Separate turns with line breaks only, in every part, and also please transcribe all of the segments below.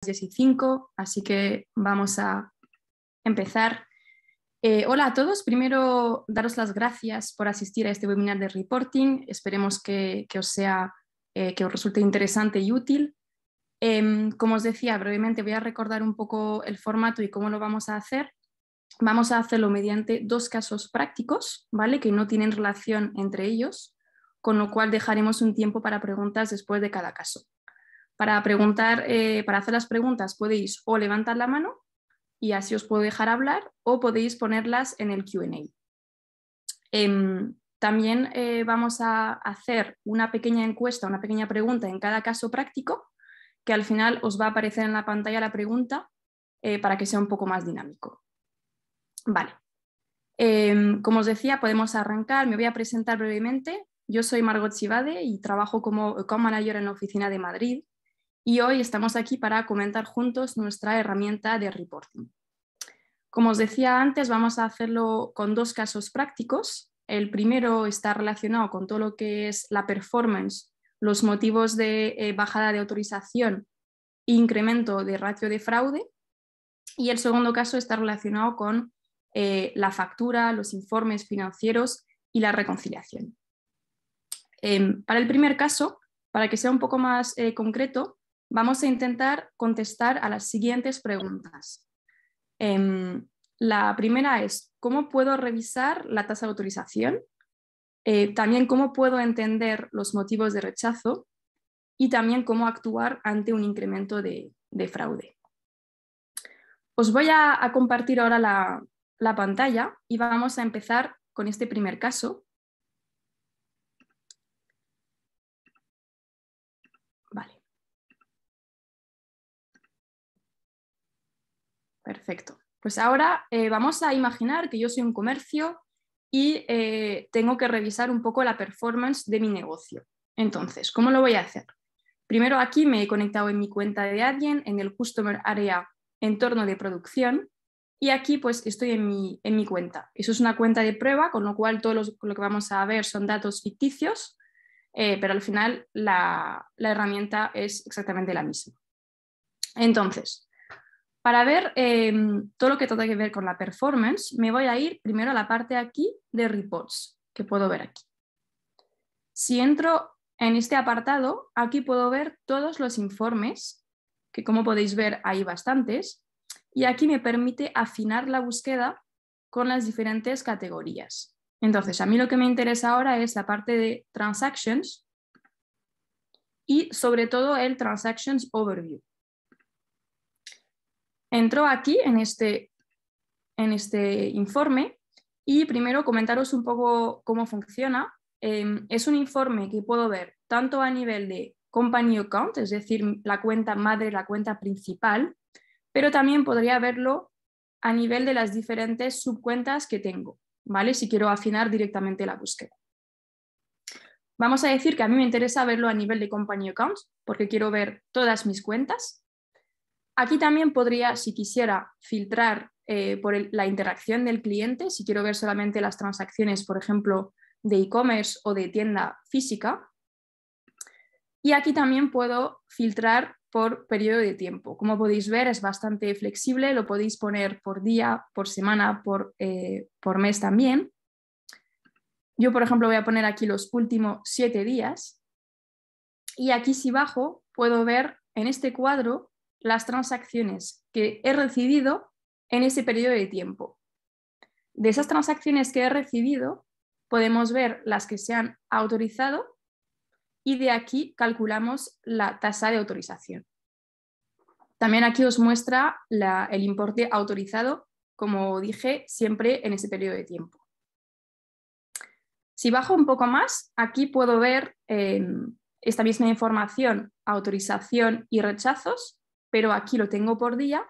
10:05, así que vamos a empezar. Hola a todos, primero daros las gracias por asistir a este webinar de reporting. Esperemos que os resulte interesante y útil. Como os decía, brevemente voy a recordar un poco el formato y cómo lo vamos a hacer. Vamos a hacerlo mediante dos casos prácticos, ¿vale? Que no tienen relación entre ellos, con lo cual dejaremos un tiempo para preguntas después de cada caso. Para hacer las preguntas podéis o levantar la mano y así os puedo dejar hablar, o podéis ponerlas en el Q&A. También vamos a hacer una pequeña encuesta, una pequeña pregunta en cada caso práctico, que al final os va a aparecer en la pantalla la pregunta para que sea un poco más dinámico. Vale. Como os decía, podemos arrancar. Me voy a presentar brevemente. Yo soy Margot Sivade y trabajo como Account Manager en la oficina de Madrid. Y hoy estamos aquí para comentar juntos nuestra herramienta de reporting. Como os decía antes, vamos a hacerlo con dos casos prácticos. El primero está relacionado con todo lo que es la performance, los motivos de bajada de autorización e incremento de ratio de fraude. Y el segundo caso está relacionado con la factura, los informes financieros y la reconciliación. Para el primer caso, para que sea un poco más concreto, vamos a intentar contestar a las siguientes preguntas. La primera es, ¿cómo puedo revisar la tasa de autorización? También, ¿cómo puedo entender los motivos de rechazo? Y también, ¿cómo actuar ante un incremento de fraude? Os voy a compartir ahora la pantalla y vamos a empezar con este primer caso. Vale. Perfecto. Pues ahora vamos a imaginar que yo soy un comercio y tengo que revisar un poco la performance de mi negocio. Entonces, ¿cómo lo voy a hacer? Primero aquí me he conectado en mi cuenta de Adyen, en el Customer Area entorno de producción, y aquí pues estoy en mi cuenta. Eso es una cuenta de prueba, con lo cual todo lo que vamos a ver son datos ficticios, pero al final la herramienta es exactamente la misma. Entonces, para ver todo lo que tiene que ver con la performance, me voy a ir primero a la parte aquí de reports, que puedo ver aquí. Si entro en este apartado, aquí puedo ver todos los informes, que como podéis ver hay bastantes, y aquí me permite afinar la búsqueda con las diferentes categorías. Entonces, a mí lo que me interesa ahora es la parte de Transactions y sobre todo el Transactions Overview. Entro aquí en este informe y primero comentaros un poco cómo funciona. Es un informe que puedo ver tanto a nivel de company account, es decir, la cuenta madre, la cuenta principal, pero también podría verlo a nivel de las diferentes subcuentas que tengo, ¿vale? Si quiero afinar directamente la búsqueda. Vamos a decir que a mí me interesa verlo a nivel de company account porque quiero ver todas mis cuentas. Aquí también podría, si quisiera, filtrar por la interacción del cliente, si quiero ver solamente las transacciones, por ejemplo, de e-commerce o de tienda física. Y aquí también puedo filtrar por periodo de tiempo. Como podéis ver, es bastante flexible, lo podéis poner por día, por semana, por mes también. Yo, por ejemplo, voy a poner aquí los últimos 7 días. Y aquí si bajo, puedo ver en este cuadro las transacciones que he recibido en ese periodo de tiempo. De esas transacciones que he recibido, podemos ver las que se han autorizado y de aquí calculamos la tasa de autorización. También aquí os muestra el importe autorizado, como dije, siempre en ese periodo de tiempo. Si bajo un poco más, aquí puedo ver esta misma información, autorización y rechazos, pero aquí lo tengo por día,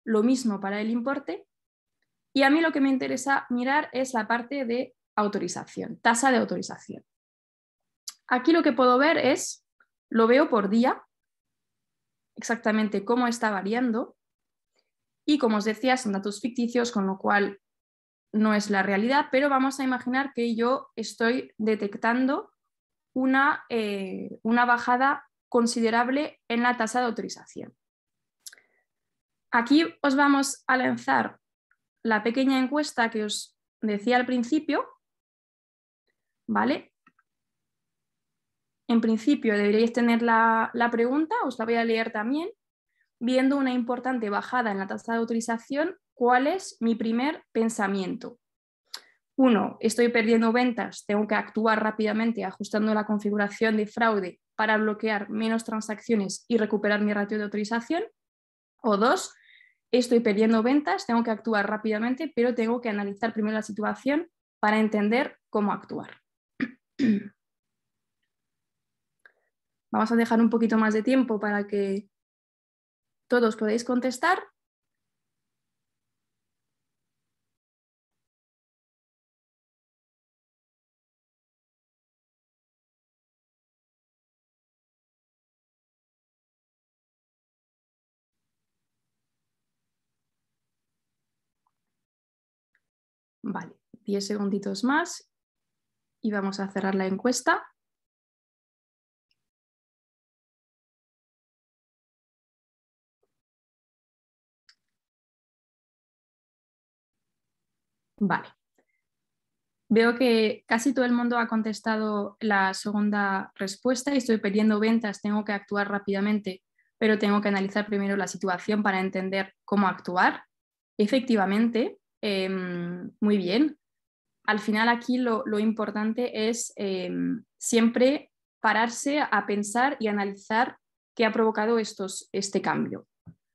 lo mismo para el importe, y a mí lo que me interesa mirar es la parte de autorización, tasa de autorización. Aquí lo que puedo ver es, lo veo por día, exactamente cómo está variando, y como os decía, son datos ficticios, con lo cual no es la realidad, pero vamos a imaginar que yo estoy detectando una bajada considerable en la tasa de autorización. Aquí os vamos a lanzar la pequeña encuesta que os decía al principio, ¿vale? En principio deberíais tener la pregunta, os la voy a leer también. Viendo una importante bajada en la tasa de autorización, ¿cuál es mi primer pensamiento? 1. Estoy perdiendo ventas, tengo que actuar rápidamente ajustando la configuración de fraude para bloquear menos transacciones y recuperar mi ratio de autorización. O 2. Estoy perdiendo ventas, tengo que actuar rápidamente, pero tengo que analizar primero la situación para entender cómo actuar. Vamos a dejar un poquito más de tiempo para que todos podáis contestar. Vale, 10 segunditos más y vamos a cerrar la encuesta. Vale. Veo que casi todo el mundo ha contestado la segunda respuesta. Estoy perdiendo ventas, tengo que actuar rápidamente, pero tengo que analizar primero la situación para entender cómo actuar. Efectivamente, muy bien. Al final aquí lo importante es siempre pararse a pensar y analizar qué ha provocado este cambio.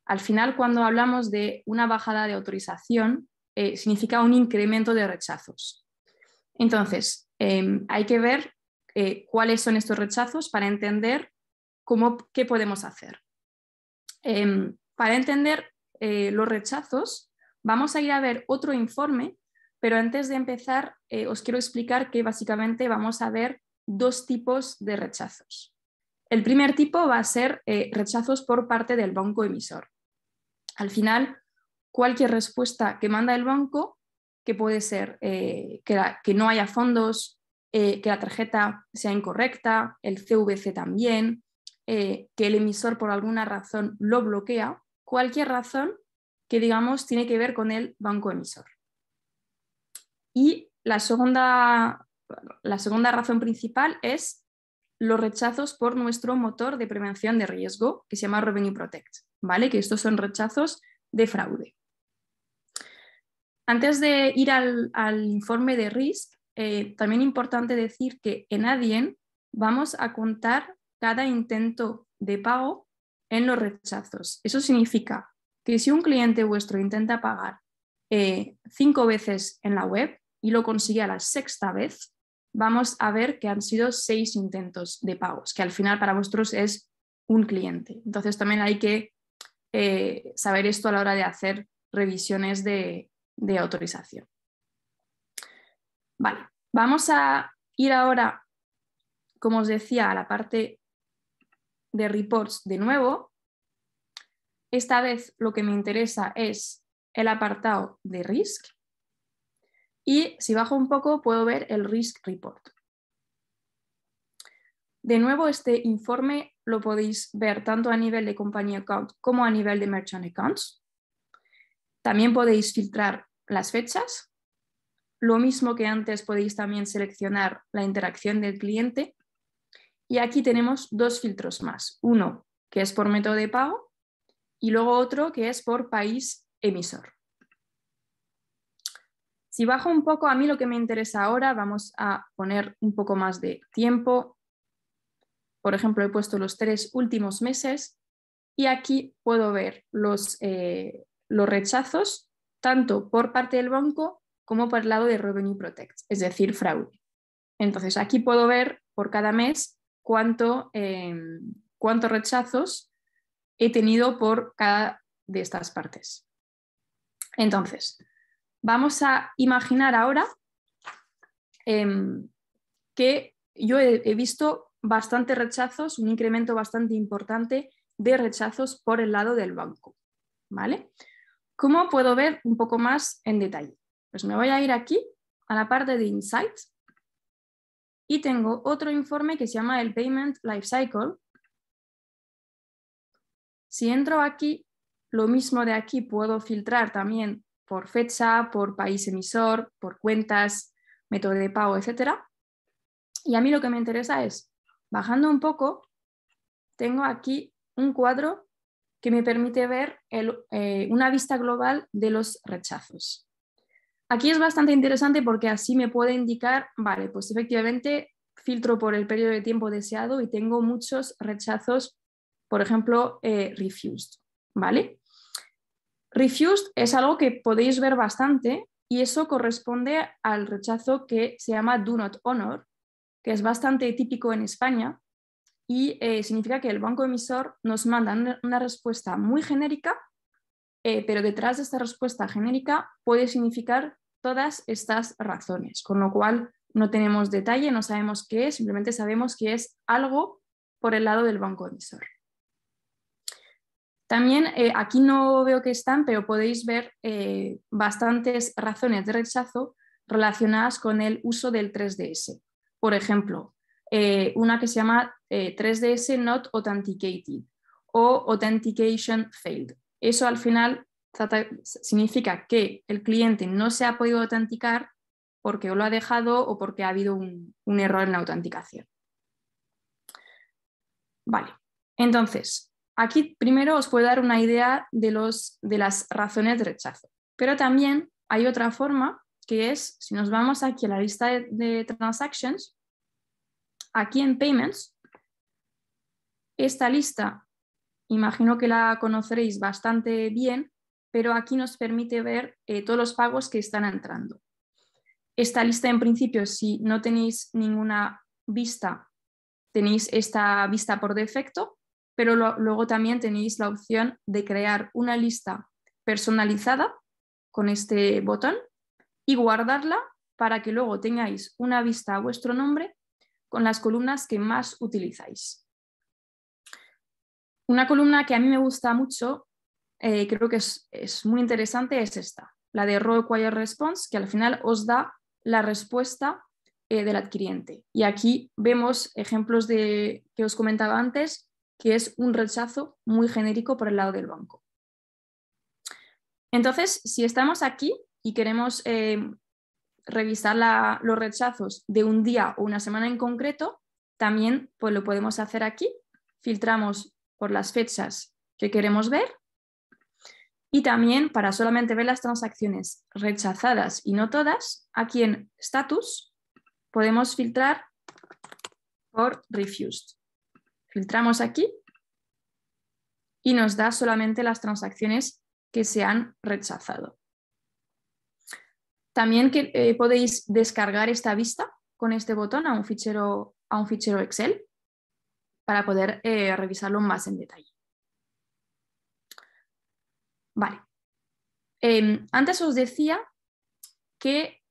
Al final, cuando hablamos de una bajada de autorización, significa un incremento de rechazos. Entonces, hay que ver cuáles son estos rechazos para entender qué podemos hacer. Para entender los rechazos, vamos a ir a ver otro informe, pero antes de empezar, os quiero explicar que básicamente vamos a ver dos tipos de rechazos. El primer tipo va a ser rechazos por parte del banco emisor. Al final, cualquier respuesta que manda el banco, que puede ser que no haya fondos, que la tarjeta sea incorrecta, el CVC también, que el emisor por alguna razón lo bloquea, cualquier razón que digamos tiene que ver con el banco emisor. Y la segunda razón principal es los rechazos por nuestro motor de prevención de riesgo, que se llama Revenue Protect, ¿vale? Que estos son rechazos de fraude. Antes de ir al informe de RISC, también es importante decir que en Adyen vamos a contar cada intento de pago en los rechazos. Eso significa que si un cliente vuestro intenta pagar 5 veces en la web y lo consigue a la sexta vez, vamos a ver que han sido 6 intentos de pagos, que al final para vosotros es un cliente. Entonces también hay que saber esto a la hora de hacer revisiones de autorización. Vale, vamos a ir ahora, como os decía, a la parte de reports de nuevo. Esta vez lo que me interesa es el apartado de risk y si bajo un poco puedo ver el risk report. De nuevo, este informe lo podéis ver tanto a nivel de company account como a nivel de merchant accounts. También podéis filtrar las fechas. Lo mismo que antes, podéis también seleccionar la interacción del cliente. Y aquí tenemos dos filtros más. Uno que es por método de pago y luego otro que es por país emisor. Si bajo un poco, a mí lo que me interesa ahora, vamos a poner un poco más de tiempo. Por ejemplo, he puesto los 3 últimos meses y aquí puedo ver los rechazos tanto por parte del banco como por el lado de Revenue Protect, es decir, fraude. Entonces aquí puedo ver por cada mes cuántos rechazos he tenido por cada de estas partes. Entonces, vamos a imaginar ahora que yo he visto bastantes rechazos, un incremento bastante importante de rechazos por el lado del banco, ¿vale? ¿Cómo puedo ver un poco más en detalle? Pues me voy a ir aquí a la parte de Insights y tengo otro informe que se llama el Payment Lifecycle. Si entro aquí, Lo mismo de aquí, puedo filtrar también por fecha, por país emisor, por cuentas, método de pago, etc. Y a mí lo que me interesa es, bajando un poco, tengo aquí un cuadro que me permite ver una vista global de los rechazos. Aquí es bastante interesante porque así me puede indicar, vale, pues efectivamente filtro por el periodo de tiempo deseado y tengo muchos rechazos, por ejemplo, refused, ¿vale? Refused es algo que podéis ver bastante y eso corresponde al rechazo que se llama do not honor, que es bastante típico en España y significa que el banco emisor nos manda una respuesta muy genérica, pero detrás de esta respuesta genérica puede significar todas estas razones, con lo cual no tenemos detalle, no sabemos qué es, simplemente sabemos que es algo por el lado del banco emisor. También aquí no veo que están, pero podéis ver bastantes razones de rechazo relacionadas con el uso del 3DS. Por ejemplo, una que se llama 3DS not authenticated o authentication failed. Eso al final significa que el cliente no se ha podido autenticar porque lo ha dejado o porque ha habido un error en la autenticación. Vale, entonces, aquí primero os puedo dar una idea de las razones de rechazo, pero también hay otra forma que es, si nos vamos aquí a la lista de transactions, aquí en payments, esta lista, imagino que la conoceréis bastante bien, pero aquí nos permite ver todos los pagos que están entrando. Esta lista en principio, si no tenéis ninguna vista, tenéis esta vista por defecto, pero luego también tenéis la opción de crear una lista personalizada con este botón y guardarla para que luego tengáis una vista a vuestro nombre con las columnas que más utilizáis. Una columna que a mí me gusta mucho, creo que es muy interesante, es esta, la de Raw Acquired Response, que al final os da la respuesta del adquiriente. Y aquí vemos ejemplos que os comentaba antes, que es un rechazo muy genérico por el lado del banco. Entonces, si estamos aquí y queremos revisar los rechazos de un día o una semana en concreto, también pues, lo podemos hacer aquí. Filtramos por las fechas que queremos ver y también para solamente ver las transacciones rechazadas y no todas, aquí en Status podemos filtrar por Refused. Filtramos aquí y nos da solamente las transacciones que se han rechazado. También podéis descargar esta vista con este botón a un fichero Excel para poder revisarlo más en detalle. Vale. Antes os decía que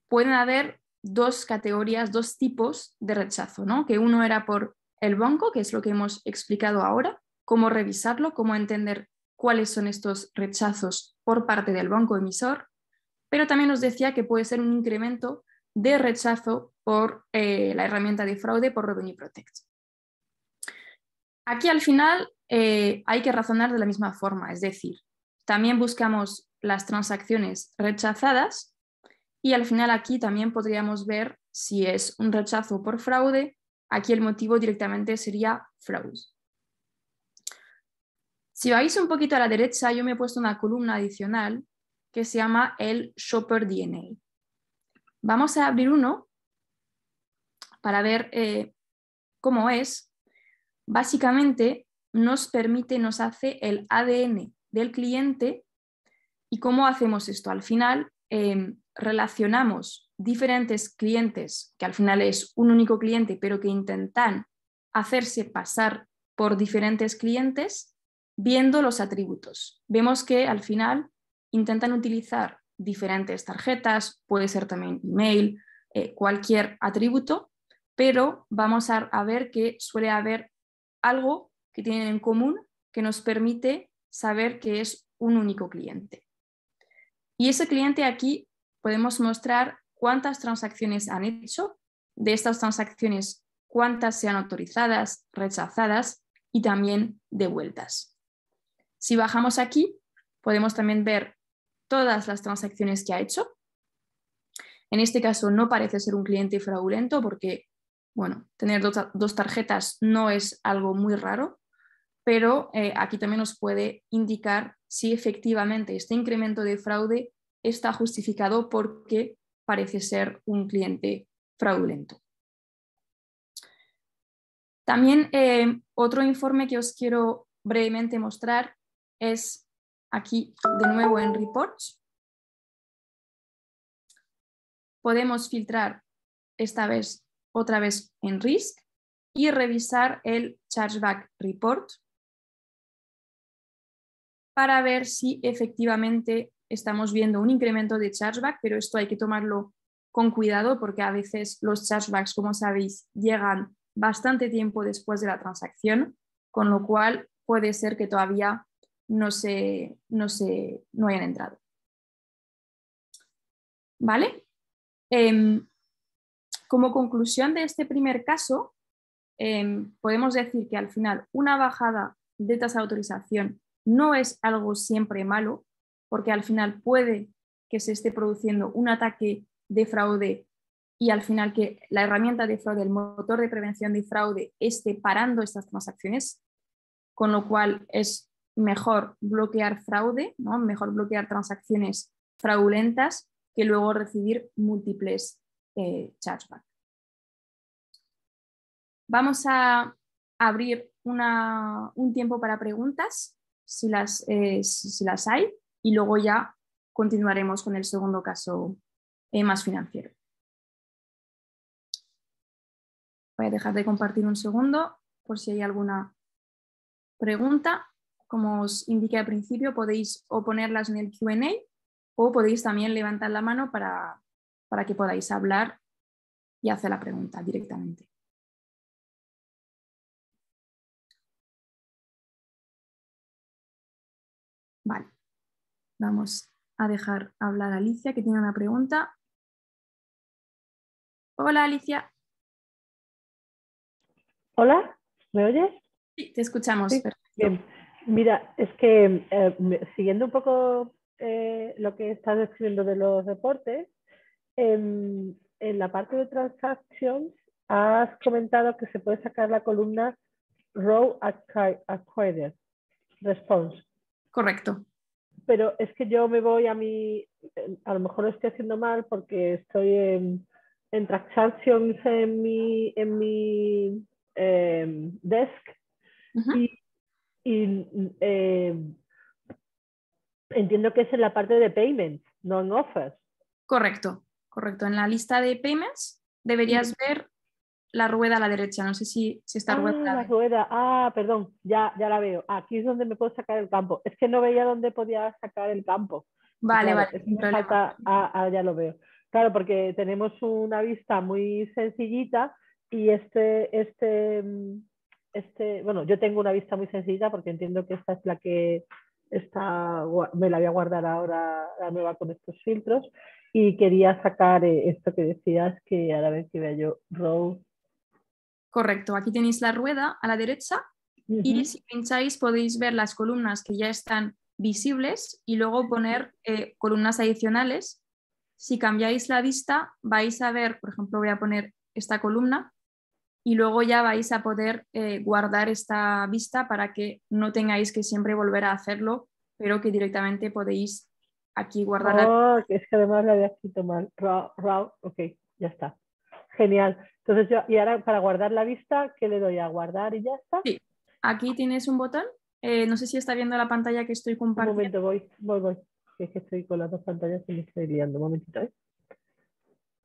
pueden haber dos categorías, dos tipos de rechazo, ¿no? Que uno era por el banco, que es lo que hemos explicado ahora, cómo revisarlo, cómo entender cuáles son estos rechazos por parte del banco emisor, pero también os decía que puede ser un incremento de rechazo por la herramienta de fraude por Revenue Protect. Aquí al final hay que razonar de la misma forma, es decir, también buscamos las transacciones rechazadas y al final aquí también podríamos ver si es un rechazo por fraude. Aquí el motivo directamente sería fraude. Si vais un poquito a la derecha, yo me he puesto una columna adicional que se llama el Shopper DNA. Vamos a abrir uno para ver cómo es. Básicamente nos hace el ADN del cliente. ¿Y cómo hacemos esto? Al final relacionamos diferentes clientes, que al final es un único cliente, pero que intentan hacerse pasar por diferentes clientes, viendo los atributos. Vemos que al final intentan utilizar diferentes tarjetas, puede ser también email, cualquier atributo, pero vamos a ver que suele haber algo que tienen en común que nos permite saber que es un único cliente. Y ese cliente aquí podemos mostrar cuántas transacciones han hecho, de estas transacciones cuántas sean autorizadas, rechazadas y también devueltas. Si bajamos aquí, podemos también ver todas las transacciones que ha hecho. En este caso no parece ser un cliente fraudulento porque, bueno, tener dos tarjetas no es algo muy raro, pero aquí también nos puede indicar si efectivamente este incremento de fraude está justificado porque parece ser un cliente fraudulento. También otro informe que os quiero brevemente mostrar es aquí de nuevo en Reports. Podemos filtrar esta vez otra vez en Risk y revisar el Chargeback Report para ver si efectivamente estamos viendo un incremento de chargeback, pero esto hay que tomarlo con cuidado porque a veces los chargebacks, como sabéis, llegan bastante tiempo después de la transacción, con lo cual puede ser que todavía no hayan entrado. ¿Vale? Como conclusión de este primer caso, podemos decir que al final una bajada de tasa de autorización no es algo siempre malo, porque al final puede que se esté produciendo un ataque de fraude y al final que la herramienta de fraude, el motor de prevención de fraude, esté parando estas transacciones, con lo cual es mejor bloquear fraude, ¿no? Mejor bloquear transacciones fraudulentas que luego recibir múltiples chargebacks. Vamos a abrir un tiempo para preguntas, si las hay, y luego ya continuaremos con el segundo caso más financiero. Voy a dejar de compartir un segundo por si hay alguna pregunta. Como os indiqué al principio, podéis o ponerlas en el Q&A o podéis también levantar la mano para que podáis hablar y hacer la pregunta directamente. Vale, vamos a dejar hablar a Alicia, que tiene una pregunta. Hola, Alicia.
Hola, ¿me oyes?
Sí, te escuchamos.
Sí,
Perfecto.
bien. Mira, es que siguiendo un poco lo que estás escribiendo de los reportes, en la parte de transactions has comentado que se puede sacar la columna Row Acquired Response.
Correcto.
Pero es que yo me voy a lo mejor lo estoy haciendo mal porque estoy en transactions en mi desk
Uh-huh.
y entiendo que es en la parte de payments, no en offers.
Correcto, correcto. En la lista de payments deberías ver la rueda a la derecha. No sé si esta rueda
La
la ves.
rueda. Perdón, ya la veo. Aquí es donde me puedo sacar el campo. Es que no veía dónde podía sacar el campo. Y
Vale,
claro,
vale,
eso
sin
me
problema.
falta. Ya lo veo. Claro, porque tenemos una vista muy sencillita y bueno, yo tengo una vista muy sencilla porque entiendo que esta es la que me la voy a guardar ahora la nueva con estos filtros y quería sacar esto que decías que a la vez que vea yo, row.
Correcto. Aquí tenéis la rueda a la derecha y si pincháis podéis ver las columnas que ya están visibles y luego poner columnas adicionales. Si cambiáis la vista vais a ver, por ejemplo, voy a poner esta columna y luego ya vais a poder guardar esta vista para que no tengáis que siempre volver a hacerlo, pero que directamente podéis aquí guardar.
Que es que además la había escrito mal. Raw, ok, ya está. Genial. Entonces y ahora para guardar la vista, ¿qué le doy a guardar y ya está?
Sí, aquí tienes un botón. No sé si está viendo la pantalla que estoy
Un
compartiendo.
momento, voy. Que es que estoy con las dos pantallas y me estoy liando. Un momentito, ¿eh?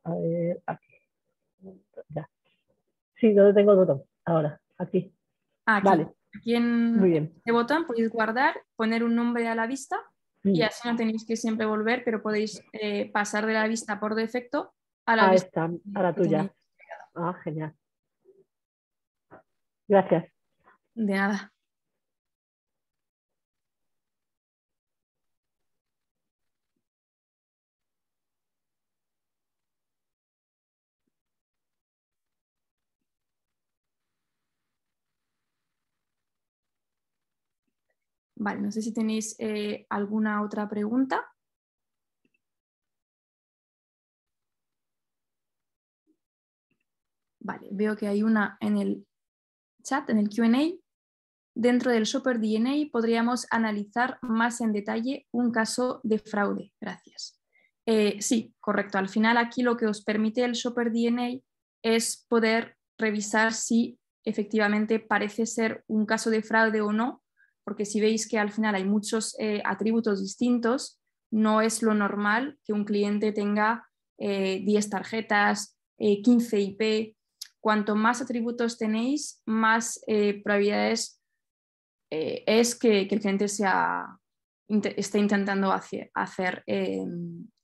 A ver, aquí. Ya. Sí, ¿dónde tengo el botón? Ahora, aquí.
Aquí,
Vale,
aquí
muy
en
bien.
este botón podéis guardar, poner un nombre a la vista y
Mm.
así no tenéis que siempre volver, pero podéis pasar de la vista por defecto a la vista
Está, a la
que tenéis.
tuya. Genial. Gracias.
De nada. Vale, no sé si tenéis alguna otra pregunta. Vale, veo que hay una en el chat, en el Q&A. Dentro del Shopper DNA podríamos analizar más en detalle un caso de fraude. Gracias. Sí, correcto. Al final aquí lo que os permite el Shopper DNA es poder revisar si efectivamente parece ser un caso de fraude o no, porque si veis que al final hay muchos atributos distintos, no es lo normal que un cliente tenga 10 tarjetas, 15 IP. Cuanto más atributos tenéis, más probabilidades es que el cliente esté intentando hacer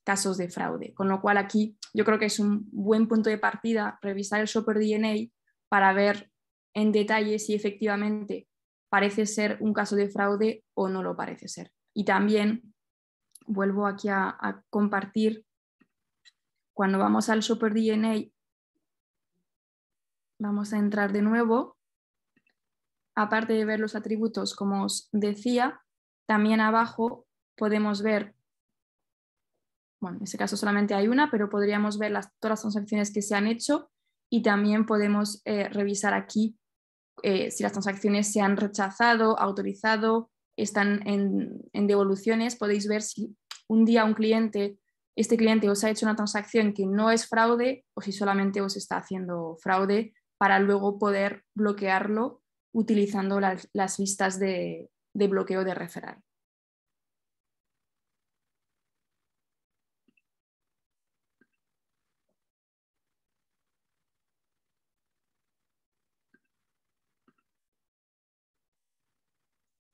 casos de fraude. Con lo cual aquí yo creo que es un buen punto de partida revisar el Shopper DNA para ver en detalle si efectivamente parece ser un caso de fraude o no lo parece ser. Y también vuelvo aquí a compartir, cuando vamos al Shopper DNA, vamos a entrar de nuevo. Aparte de ver los atributos, como os decía, también abajo podemos ver, bueno, en este caso solamente hay una, pero podríamos ver todas las transacciones que se han hecho y también podemos revisar aquí si las transacciones se han rechazado, autorizado, están en devoluciones. Podéis ver si un día este cliente os ha hecho una transacción que no es fraude o si solamente os está haciendo fraude, para luego poder bloquearlo utilizando las listas de bloqueo de referral.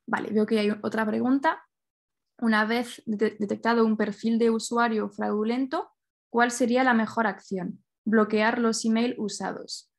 Vale, veo que hay otra pregunta. Una vez detectado un perfil de usuario fraudulento, ¿cuál sería la mejor acción? Bloquear los emails usados.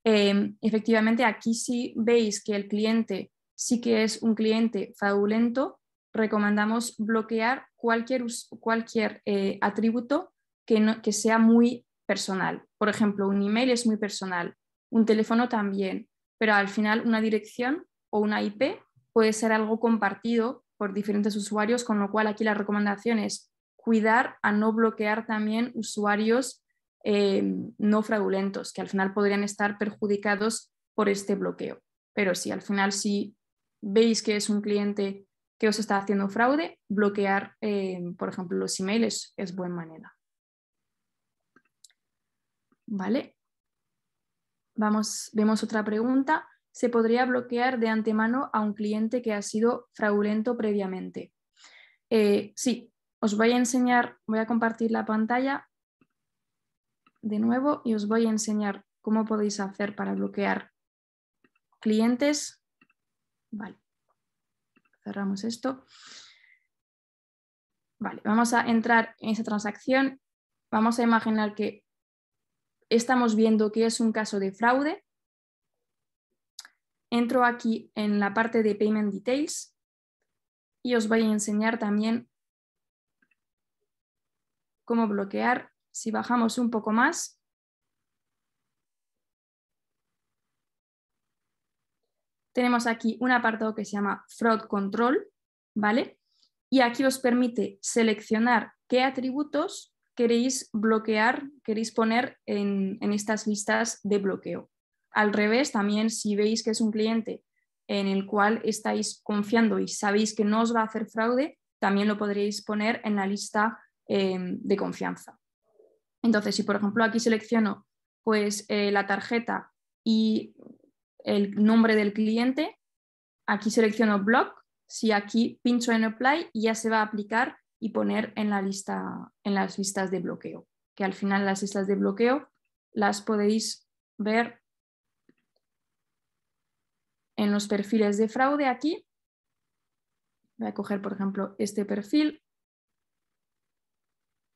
Efectivamente, aquí sí veis que el cliente sí que es un cliente fraudulento, recomendamos bloquear cualquier atributo que sea muy personal. Por ejemplo, un email es muy personal, un teléfono también, pero al final una dirección o una IP puede ser algo compartido por diferentes usuarios, con lo cual aquí la recomendación es cuidar a no bloquear también usuarios no fraudulentos, que al final podrían estar perjudicados por este bloqueo. Pero sí, al final si veis que es un cliente que os está haciendo fraude, bloquear, por ejemplo, los emails es buena manera. ¿Vale? Vemos otra pregunta. ¿Se podría bloquear de antemano a un cliente que ha sido fraudulento previamente? Sí, os voy a enseñar, voy a compartir la pantalla de nuevo y os voy a enseñar cómo podéis hacer para bloquear clientes. Vale, cerramos esto. Vale, vamos a entrar en esa transacción. Vamos a imaginar que estamos viendo que es un caso de fraude. Entro aquí en la parte de Payment Details y os voy a enseñar también cómo bloquear. Si bajamos un poco más, tenemos aquí un apartado que se llama Fraud Control, ¿vale? Y aquí os permite seleccionar qué atributos queréis bloquear, queréis poner en estas listas de bloqueo. Al revés, también si veis que es un cliente en el cual estáis confiando y sabéis que no os va a hacer fraude, también lo podréis poner en la lista de confianza. Entonces, si por ejemplo aquí selecciono pues, la tarjeta y el nombre del cliente, aquí selecciono Block, si aquí pincho en Apply ya se va a aplicar y poner en las listas de bloqueo, que al final las listas de bloqueo las podéis ver en los perfiles de fraude aquí. Voy a coger, por ejemplo, este perfil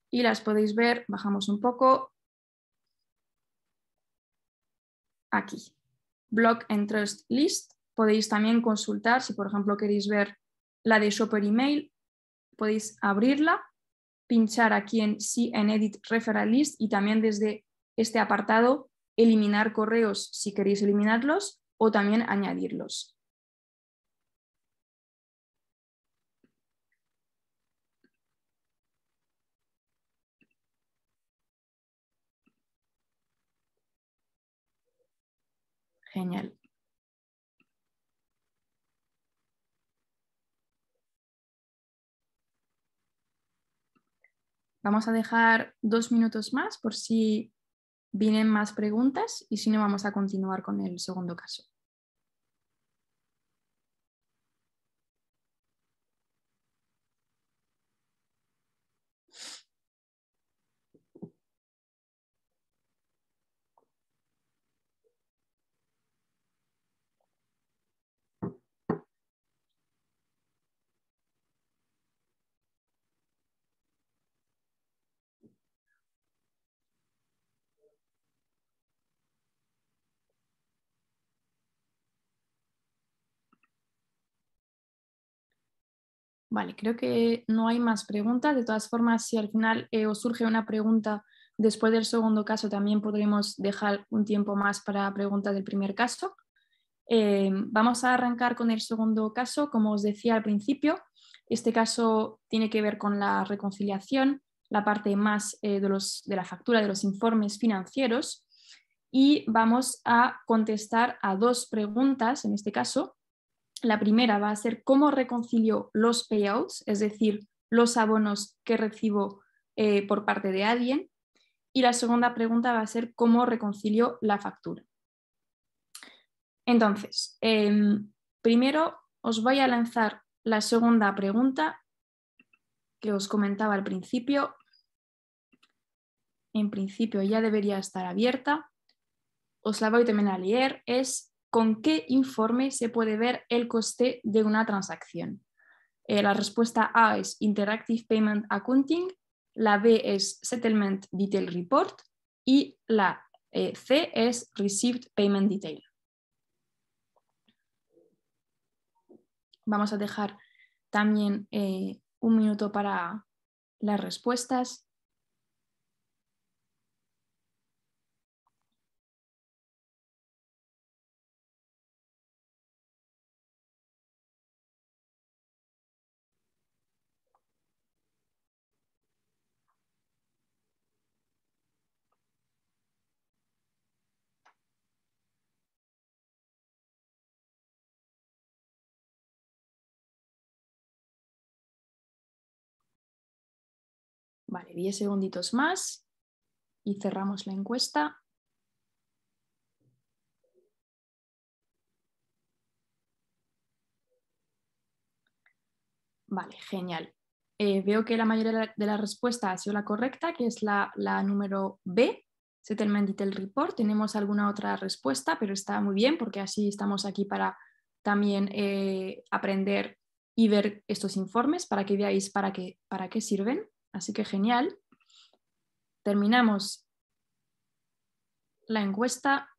y las podéis ver, bajamos un poco, aquí. Block and Trust List. Podéis también consultar, si por ejemplo queréis ver la de Shopper Email, podéis abrirla, pinchar aquí en Edit Referral List y también desde este apartado eliminar correos si queréis eliminarlos o también añadirlos. Genial. Vamos a dejar 2 minutos más por si vienen más preguntas y si no vamos a continuar con el segundo caso. Vale, creo que no hay más preguntas. De todas formas, si al final os surge una pregunta después del segundo caso, también podremos dejar un tiempo más para preguntas del primer caso. Vamos a arrancar con el segundo caso. Como os decía al principio, este caso tiene que ver con la reconciliación, la parte más de la factura de los informes financieros, y vamos a contestar a 2 preguntas en este caso. La primera va a ser cómo reconcilio los payouts, es decir, los abonos que recibo por parte de alguien, y la segunda pregunta va a ser cómo reconcilio la factura. Entonces, primero os voy a lanzar la segunda pregunta que os comentaba al principio. En principio ya debería estar abierta. Os la voy también a leer. Es ¿con qué informe se puede ver el coste de una transacción? La respuesta A es Interactive Payment Accounting, la B es Settlement Detail Report y la C es Received Payment Detail. Vamos a dejar también 1 minuto para las respuestas. Vale, 10 segunditos más y cerramos la encuesta. Vale, genial. Veo que la mayoría de la respuesta ha sido la correcta, que es la número B, Settlement Detail Report. Tenemos alguna otra respuesta, pero está muy bien porque así estamos aquí para también aprender y ver estos informes para que veáis para qué sirven. Así que genial. Terminamos la encuesta.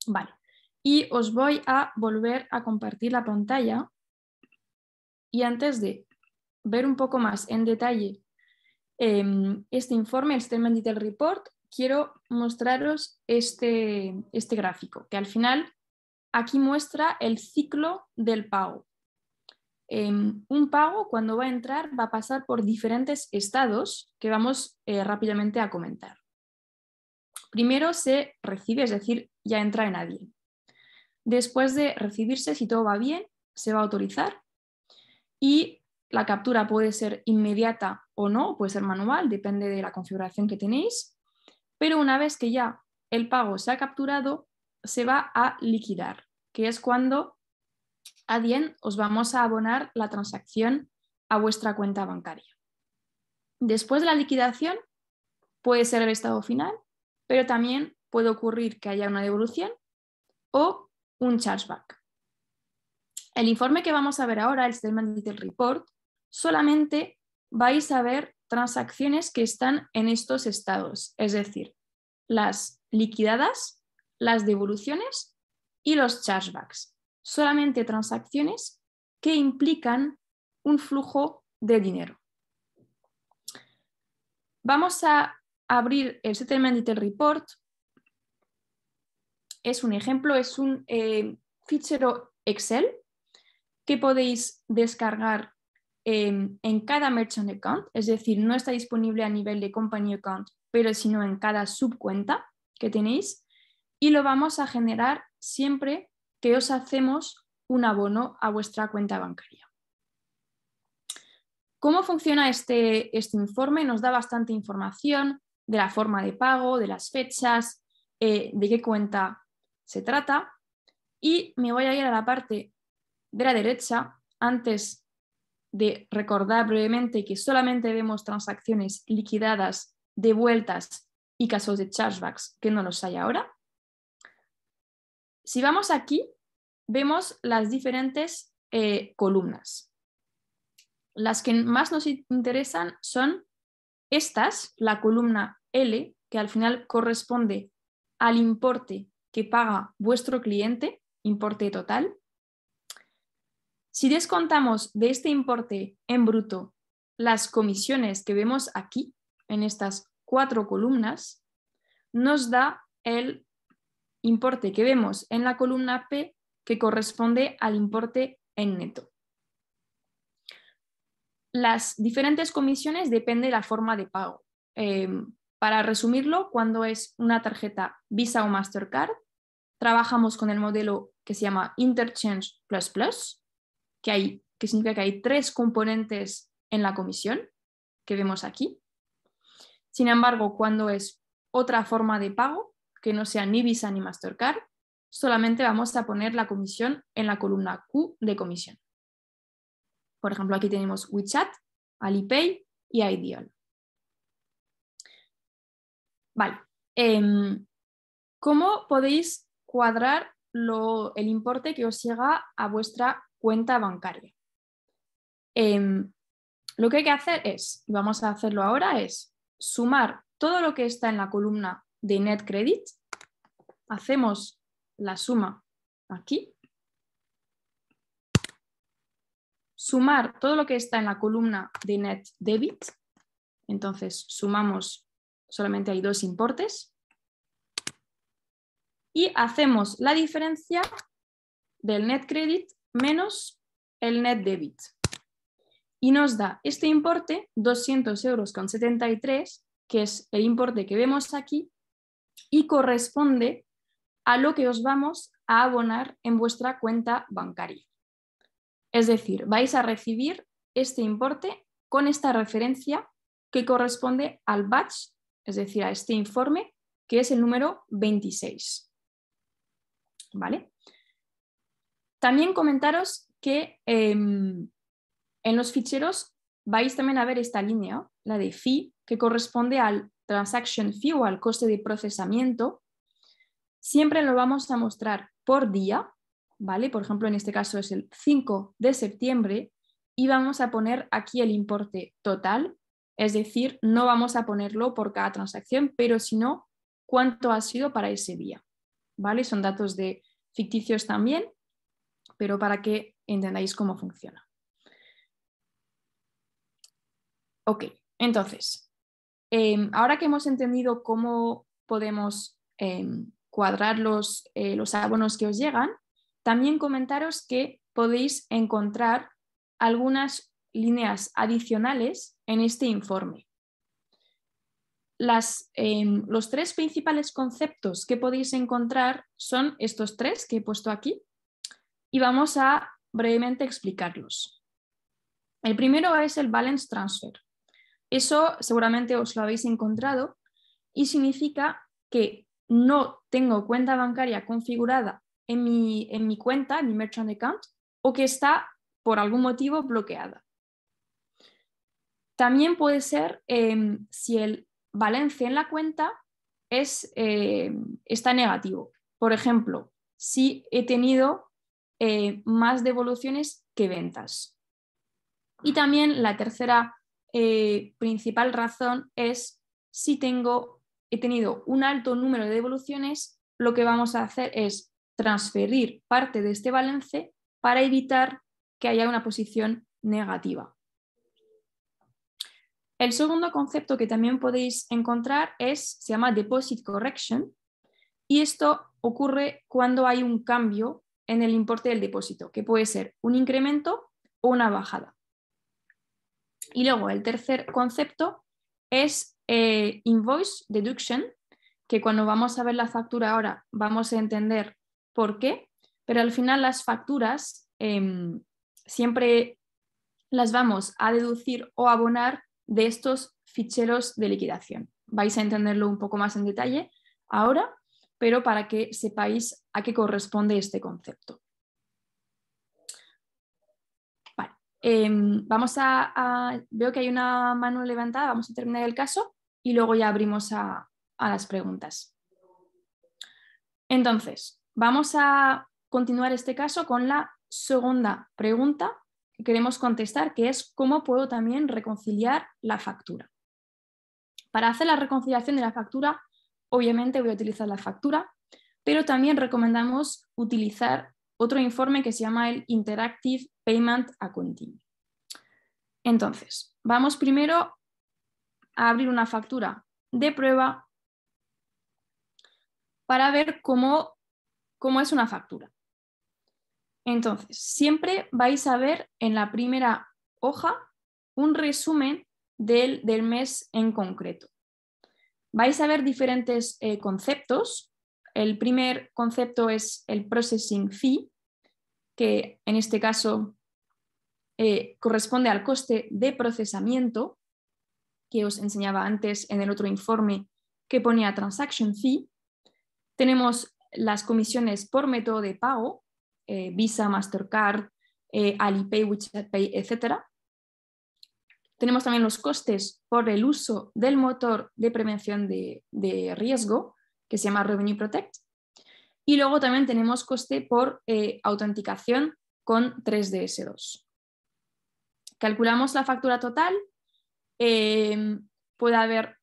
Vale. Y os voy a volver a compartir la pantalla. Y antes de ver un poco más en detalle este informe, el Statement Detail Report, quiero mostraros este gráfico, que al final aquí muestra el ciclo del pago. Un pago, cuando va a entrar, va a pasar por diferentes estados que vamos rápidamente a comentar. Primero se recibe, es decir, ya entra en Adyen. Después de recibirse, si todo va bien, se va a autorizar y la captura puede ser inmediata o no, puede ser manual, depende de la configuración que tenéis, pero una vez que ya el pago se ha capturado, se va a liquidar, que es cuando Adyen os vamos a abonar la transacción a vuestra cuenta bancaria. Después de la liquidación puede ser el estado final, pero también puede ocurrir que haya una devolución o un chargeback. El informe que vamos a ver ahora, el Statement Detail Report, solamente vais a ver transacciones que están en estos estados, es decir, las liquidadas, las devoluciones y los chargebacks. Solamente transacciones que implican un flujo de dinero. Vamos a abrir el Settlement Detail Report. Es un ejemplo, es un fichero Excel que podéis descargar en cada Merchant Account, es decir, no está disponible a nivel de Company Account, pero sino en cada subcuenta que tenéis. y lo vamos a generar siempre que os hacemos un abono a vuestra cuenta bancaria. ¿Cómo funciona este informe? Nos da bastante información de la forma de pago, de las fechas, de qué cuenta se trata. Y me voy a ir a la parte de la derecha antes de recordar brevemente que solamente vemos transacciones liquidadas, devueltas y casos de chargebacks que no los hay ahora. Si vamos aquí, vemos las diferentes columnas. Las que más nos interesan son estas, la columna L, que al final corresponde al importe que paga vuestro cliente, importe total. Si descontamos de este importe en bruto las comisiones que vemos aquí, en estas 4 columnas, nos da el importe que vemos en la columna P, que corresponde al importe en neto. Las diferentes comisiones dependen de la forma de pago. Para resumirlo, cuando es una tarjeta Visa o Mastercard, trabajamos con el modelo que se llama Interchange Plus Plus, que significa que hay 3 componentes en la comisión que vemos aquí. Sin embargo, cuando es otra forma de pago, que no sea ni Visa ni Mastercard, solamente vamos a poner la comisión en la columna Q de comisión. Por ejemplo, aquí tenemos WeChat, Alipay y Ideal. Vale. ¿Cómo podéis cuadrar el importe que os llega a vuestra cuenta bancaria? Lo que hay que hacer es, y vamos a hacerlo ahora, es sumar todo lo que está en la columna de Net Credit. Hacemos la suma aquí. Sumar todo lo que está en la columna de Net Debit. Entonces sumamos, solamente hay 2 importes. Y hacemos la diferencia del Net Credit menos el Net Debit. Y nos da este importe, 200,73 €, que es el importe que vemos aquí, y corresponde a lo que os vamos a abonar en vuestra cuenta bancaria. Es decir, vais a recibir este importe con esta referencia que corresponde al batch, es decir, a este informe, que es el número 26. ¿Vale? También comentaros que en los ficheros vais también a ver esta línea, la de fee, que corresponde al transaction fee o al coste de procesamiento. Siempre lo vamos a mostrar por día, ¿vale? Por ejemplo, en este caso es el 5 de septiembre y vamos a poner aquí el importe total, es decir, no vamos a ponerlo por cada transacción, pero sino cuánto ha sido para ese día, ¿vale? Son datos ficticios también, pero para que entendáis cómo funciona. Ok, entonces, ahora que hemos entendido cómo podemos cuadrar los abonos que os llegan, también comentaros que podéis encontrar algunas líneas adicionales en este informe. Los 3 principales conceptos que podéis encontrar son estos 3 que he puesto aquí y vamos a brevemente explicarlos. El primero es el balance transfer. Eso seguramente os lo habéis encontrado y significa que no tengo cuenta bancaria configurada en mi cuenta, en mi merchant account, o que está por algún motivo bloqueada. También puede ser si el balance en la cuenta está negativo. Por ejemplo, si he tenido más devoluciones que ventas. Y también la tercera principal razón es si he tenido un alto número de devoluciones, lo que vamos a hacer es transferir parte de este balance para evitar que haya una posición negativa. El segundo concepto que también podéis encontrar se llama Deposit Correction, y esto ocurre cuando hay un cambio en el importe del depósito, que puede ser un incremento o una bajada. Y luego el tercer concepto es Invoice Deduction, que cuando vamos a ver la factura ahora vamos a entender por qué, pero al final las facturas siempre las vamos a deducir o abonar de estos ficheros de liquidación. Vais a entenderlo un poco más en detalle ahora, pero para que sepáis a qué corresponde este concepto. Vale. Veo que hay una mano levantada, vamos a terminar el caso y luego ya abrimos a las preguntas. Entonces, vamos a continuar este caso con la segunda pregunta que queremos contestar, que es cómo puedo también reconciliar la factura. Para hacer la reconciliación de la factura, obviamente voy a utilizar la factura, pero también recomendamos utilizar otro informe que se llama el Interactive Payment Accounting. Entonces, vamos primero a abrir una factura de prueba para ver cómo es una factura. Entonces, siempre vais a ver en la primera hoja un resumen del mes en concreto. Vais a ver diferentes conceptos. El primer concepto es el processing fee, que en este caso corresponde al coste de procesamiento que os enseñaba antes en el otro informe que ponía transaction fee. Tenemos las comisiones por método de pago, Visa, Mastercard, Alipay, WeChat Pay, etc. Tenemos también los costes por el uso del motor de prevención de riesgo, que se llama Revenue Protect. Y luego también tenemos coste por autenticación con 3DS2. Calculamos la factura total. Puede haber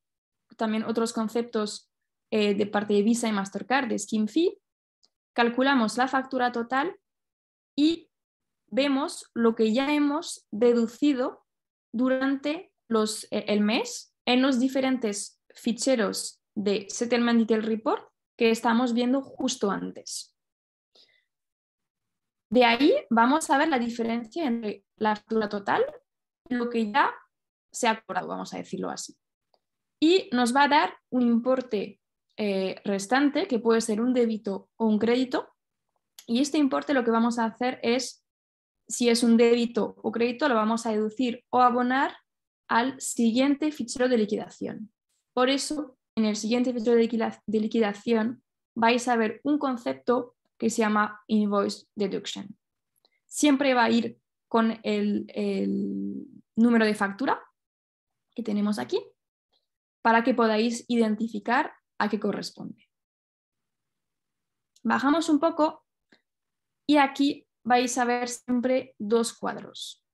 también otros conceptos de parte de Visa y Mastercard, de scheme fee. Calculamos la factura total y vemos lo que ya hemos deducido durante el mes en los diferentes ficheros de Settlement Detail Report que estamos viendo justo antes. De ahí vamos a ver la diferencia entre la factura total y lo que ya se ha cobrado, vamos a decirlo así. Y nos va a dar un importe restante, que puede ser un débito o un crédito. Y este importe lo que vamos a hacer es, si es un débito o crédito, lo vamos a deducir o abonar al siguiente fichero de liquidación. Por eso, en el siguiente fichero de liquidación vais a ver un concepto que se llama Invoice Deduction. Siempre va a ir con el número de factura que tenemos aquí para que podáis identificar a qué corresponde. Bajamos un poco y aquí vais a ver siempre dos cuadros.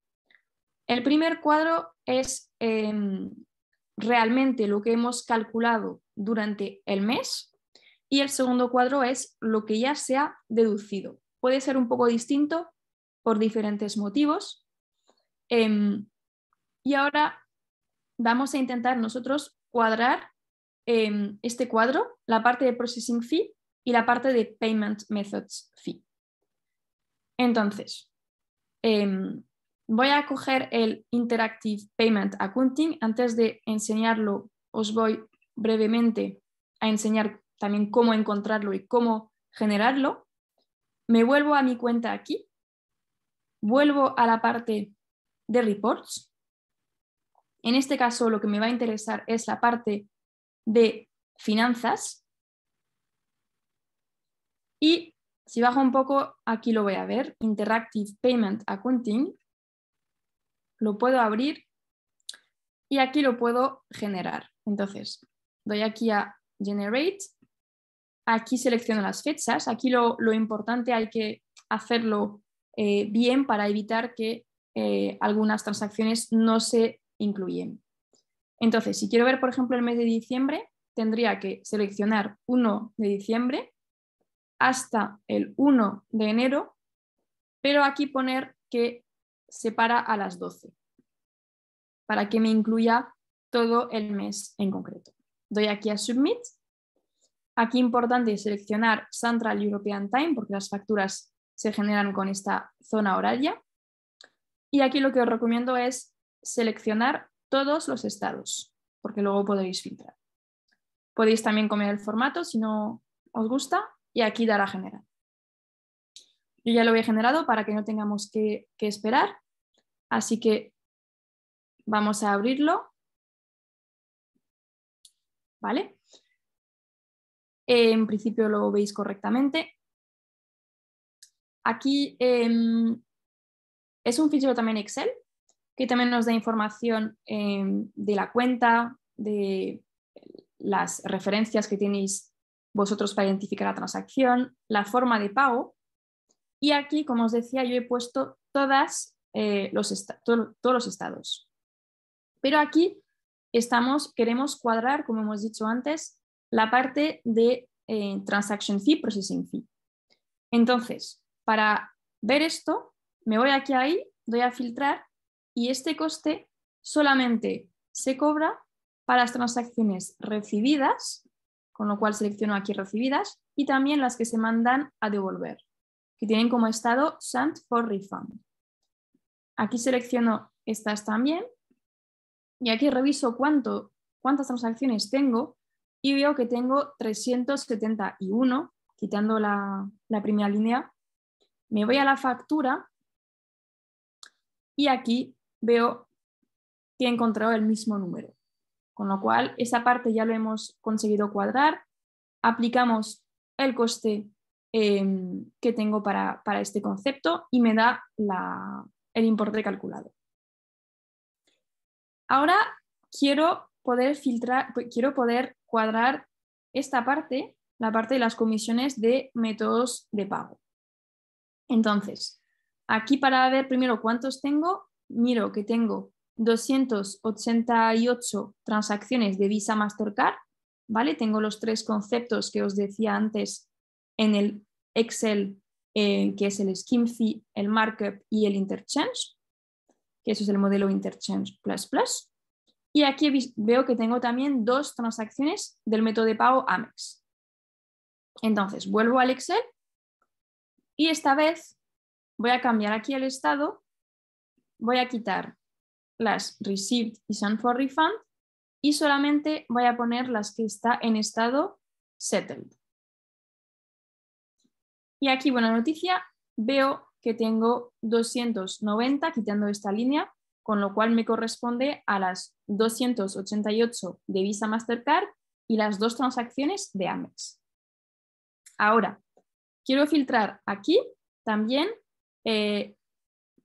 El primer cuadro es realmente lo que hemos calculado durante el mes y el segundo cuadro es lo que ya se ha deducido. Puede ser un poco distinto por diferentes motivos. Y ahora vamos a intentar nosotros cuadrar este cuadro, la parte de Processing Fee y la parte de Payment Methods Fee. Entonces, voy a coger el Interactive Payment Accounting. Antes de enseñarlo, os voy brevemente a enseñar también cómo encontrarlo y cómo generarlo. Me vuelvo a mi cuenta aquí, vuelvo a la parte de Reports. En este caso, lo que me va a interesar es la parte de finanzas. Y si bajo un poco, aquí lo voy a ver, Interactive Payment Accounting. Lo puedo abrir y aquí lo puedo generar. Entonces, doy aquí a Generate. Aquí selecciono las fechas. Aquí lo importante hay que hacerlo bien para evitar que algunas transacciones no se incluyen. Entonces, si quiero ver, por ejemplo, el mes de diciembre, tendría que seleccionar 1 de diciembre hasta el 1 de enero, pero aquí poner que se para a las 12, para que me incluya todo el mes en concreto. Doy aquí a Submit. Aquí importante seleccionar Central European Time, porque las facturas se generan con esta zona horaria. Y aquí lo que os recomiendo es seleccionar todos los estados, porque luego podéis filtrar. Podéis también comer el formato si no os gusta y aquí dar a generar. Yo ya lo he generado para que no tengamos que esperar, así que vamos a abrirlo. ¿Vale? En principio lo veis correctamente. Aquí es un fichero también Excel que también nos da información de la cuenta, de las referencias que tenéis vosotros para identificar la transacción, la forma de pago. Y aquí, como os decía, yo he puesto todos los estados. Pero aquí queremos cuadrar, como hemos dicho antes, la parte de Transaction Fee, Processing Fee. Entonces, para ver esto, me voy aquí ahí, doy a filtrar y este coste solamente se cobra para las transacciones recibidas, con lo cual selecciono aquí recibidas, y también las que se mandan a devolver, que tienen como estado Sent for Refund. Aquí selecciono estas también y aquí reviso cuántas transacciones tengo y veo que tengo 371, quitando la primera línea. Me voy a la factura y aquí veo que he encontrado el mismo número. Con lo cual, esa parte ya lo hemos conseguido cuadrar. Aplicamos el coste que tengo para este concepto y me da el importe calculado. Ahora quiero poder cuadrar esta parte, la parte de las comisiones de métodos de pago. Entonces, aquí para ver primero cuántos tengo, miro que tengo 288 transacciones de Visa Mastercard, ¿vale? Tengo los tres conceptos que os decía antes en el Excel, que es el Scheme Fee, el Markup y el Interchange, que eso es el modelo Interchange++. Y aquí veo que tengo también 2 transacciones del método de pago Amex. Entonces, vuelvo al Excel y esta vez voy a cambiar aquí el estado, voy a quitar las Received y Sent for Refund y solamente voy a poner las que está en estado Settled. Y aquí, buena noticia, veo que tengo 290, quitando esta línea, con lo cual me corresponde a las 288 de Visa Mastercard y las 2 transacciones de Amex. Ahora, quiero filtrar aquí también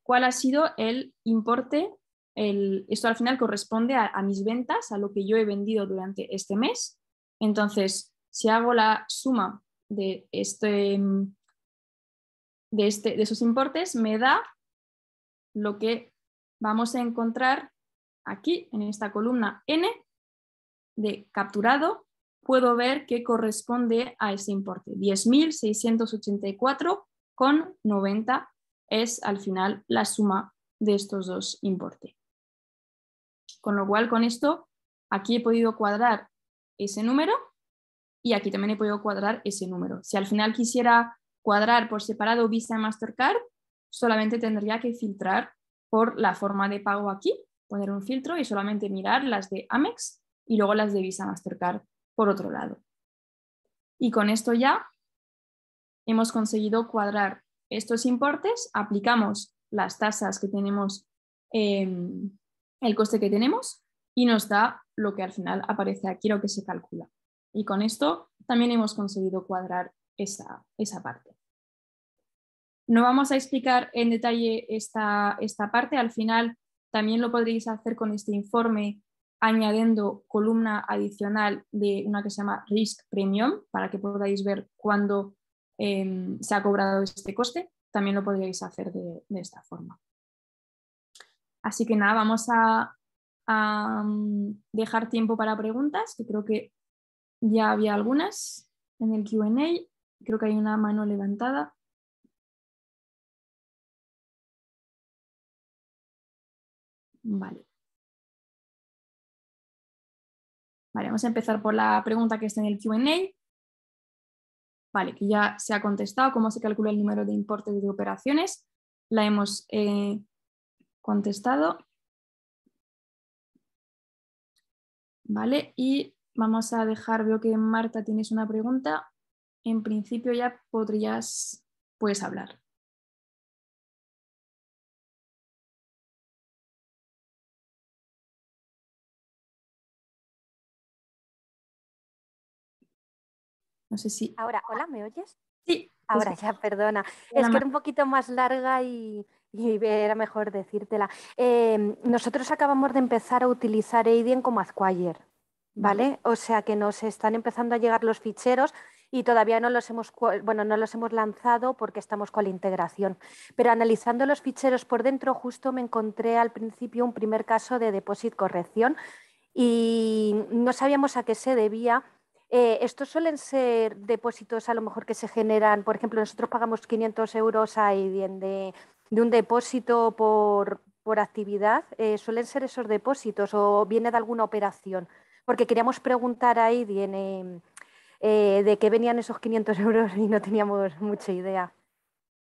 cuál ha sido el importe. Esto al final corresponde a mis ventas, a lo que yo he vendido durante este mes. Entonces, si hago la suma de esos importes, me da lo que vamos a encontrar aquí en esta columna N de capturado. Puedo ver que corresponde a ese importe. 10.684,90 es al final la suma de estos dos importes. Con lo cual, con esto, aquí he podido cuadrar ese número y aquí también he podido cuadrar ese número. Si al final quisiera cuadrar por separado Visa y Mastercard, solamente tendría que filtrar por la forma de pago aquí, poner un filtro y solamente mirar las de Amex y luego las de Visa Mastercard por otro lado. Y con esto ya hemos conseguido cuadrar estos importes, aplicamos las tasas que tenemos, el coste que tenemos y nos da lo que al final aparece aquí, lo que se calcula. Y con esto también hemos conseguido cuadrar esa parte. No vamos a explicar en detalle esta parte, al final también lo podréis hacer con este informe añadiendo columna adicional de una que se llama Risk Premium para que podáis ver cuándo se ha cobrado este coste. También lo podréis hacer de esta forma. Así que nada, vamos a dejar tiempo para preguntas, que creo que ya había algunas en el Q&A. Creo que hay una mano levantada. Vale. Vale, vamos a empezar por la pregunta que está en el Q&A. Vale, que ya se ha contestado cómo se calcula el número de importes de operaciones. La hemos contestado. Vale, y vamos a dejar, veo que Marta tienes una pregunta. En principio ya puedes hablar. No sé si...
Ahora, hola, ¿me oyes?
Sí.
Ahora ya, perdona. Es que era un poquito más larga y era mejor decírtela. Nosotros acabamos de empezar a utilizar Adyen como Acquire, ¿vale? O sea que nos están empezando a llegar los ficheros y todavía no los hemos lanzado porque estamos con la integración. Pero analizando los ficheros por dentro, justo me encontré al principio un primer caso de deposit corrección y no sabíamos a qué se debía. Estos suelen ser depósitos a lo mejor que se generan, por ejemplo, nosotros pagamos 500 euros a Adyen de un depósito por actividad. ¿Suelen ser esos depósitos o viene de alguna operación? Porque queríamos preguntar a Adyen de qué venían esos 500 euros y no teníamos mucha idea.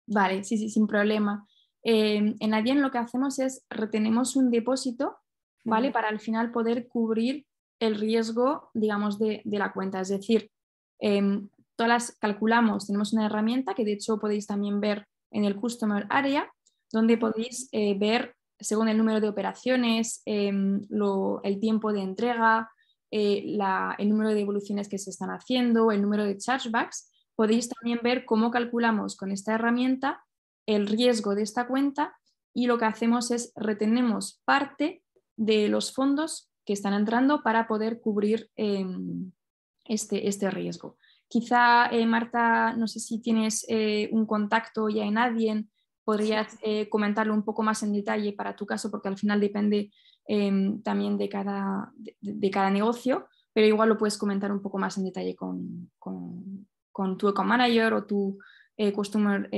Vale, sí, sin problema. En Adyen lo que hacemos es retenemos un depósito, ¿vale? Para al final poder cubrir el riesgo, digamos, de la cuenta. Es decir, todas las calculamos, tenemos una herramienta que de hecho podéis también ver en el Customer Area, donde podéis ver, según el número de operaciones, el tiempo de entrega, el número de devoluciones que se están haciendo, el número de chargebacks. Podéis también ver cómo calculamos con esta herramienta el riesgo de esta cuenta y lo que hacemos es retenemos parte de los fondos que están entrando para poder cubrir este riesgo. Quizá, Marta, no sé si tienes un contacto ya en Adyen, podrías comentarlo un poco más en detalle para tu caso, porque al final depende también de cada negocio, pero igual lo puedes comentar un poco más en detalle con tu account manager o tu customer